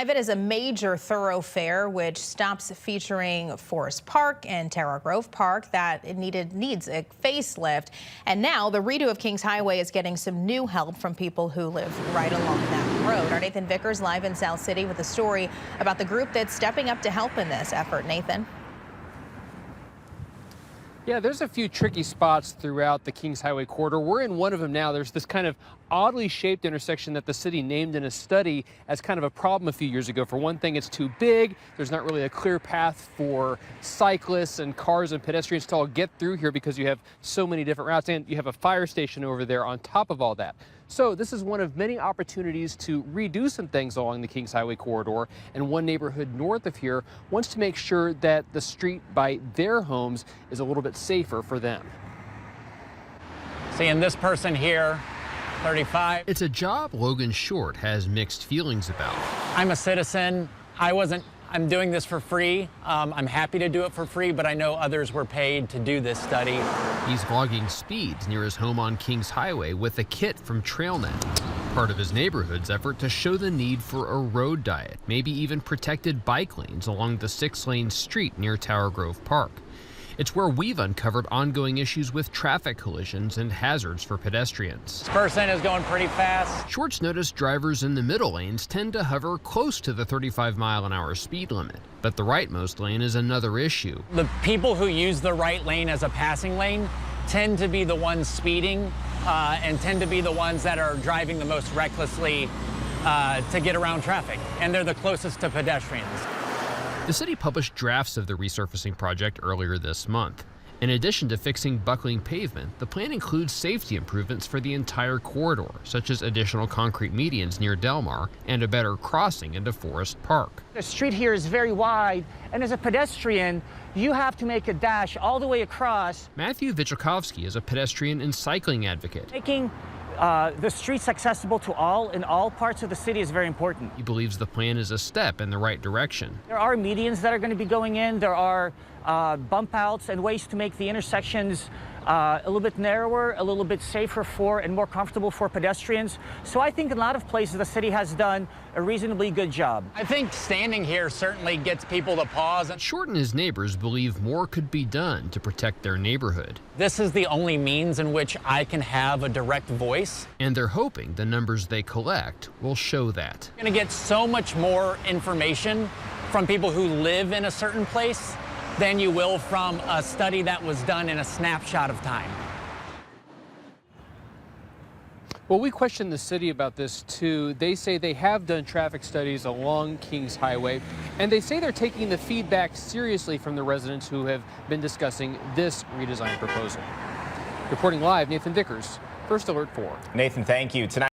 It is a major thoroughfare which stops featuring Forest Park and Tara Grove Park that needs a facelift. And now the redo of Kingshighway is getting some new help from people who live right along that road. Our Nathan Vickers live in South City with a story about the group that's stepping up to help in this effort. Nathan. Yeah, there's a few tricky spots throughout the Kingshighway corridor. We're in one of them now. There's this kind of oddly shaped intersection that the city named in a study as kind of a problem a few years ago. For one thing, it's too big. There's not really a clear path for cyclists and cars and pedestrians to all get through here because you have so many different routes, and you have a fire station over there on top of all that. So this is one of many opportunities to redo some things along the Kingshighway corridor, and one neighborhood north of here wants to make sure that the street by their homes is a little bit safer for them. Seeing this person here, 35. It's a job Logan Short has mixed feelings about. I'm a citizen. I'm doing this for free. I'm happy to do it for free, but I know others were paid to do this study. He's logging speeds near his home on Kingshighway with a kit from TrailNet, part of his neighborhood's effort to show the need for a road diet, maybe even protected bike lanes along the 6-lane street near Tower Grove Park. It's where we've uncovered ongoing issues with traffic collisions and hazards for pedestrians. This person is going pretty fast. Shorts noticed drivers in the middle lanes tend to hover close to the 35-mile-an-hour speed limit, but the rightmost lane is another issue. The people who use the right lane as a passing lane tend to be the ones speeding and tend to be the ones that are driving the most recklessly to get around traffic, and they're the closest to pedestrians. The city published drafts of the resurfacing project earlier this month. In addition to fixing buckling pavement, the plan includes safety improvements for the entire corridor, such as additional concrete medians near Delmar and a better crossing into Forest Park. The street here is very wide, and as a pedestrian, you have to make a dash all the way across. Matthew Vichakowski is a pedestrian and cycling advocate. Making the streets accessible to all in all parts of the city is very important. He believes the plan is a step in the right direction. There are medians that are going to be going in. There are bump outs and ways to make the intersections a little bit narrower, a little bit safer for and more comfortable for pedestrians. So I think in a lot of places the city has done a reasonably good job. I think standing here certainly gets people to pause. Short and his neighbors believe more could be done to protect their neighborhood. This is the only means in which I can have a direct voice. And they're hoping the numbers they collect will show that. You're going to get so much more information from people who live in a certain place than you will from a study that was done in a snapshot of time. Well, we questioned the city about this too. They say they have done traffic studies along Kingshighway, and they say they're taking the feedback seriously from the residents who have been discussing this redesign proposal. Reporting live, Nathan Vickers, First Alert 4. Nathan, thank you. Tonight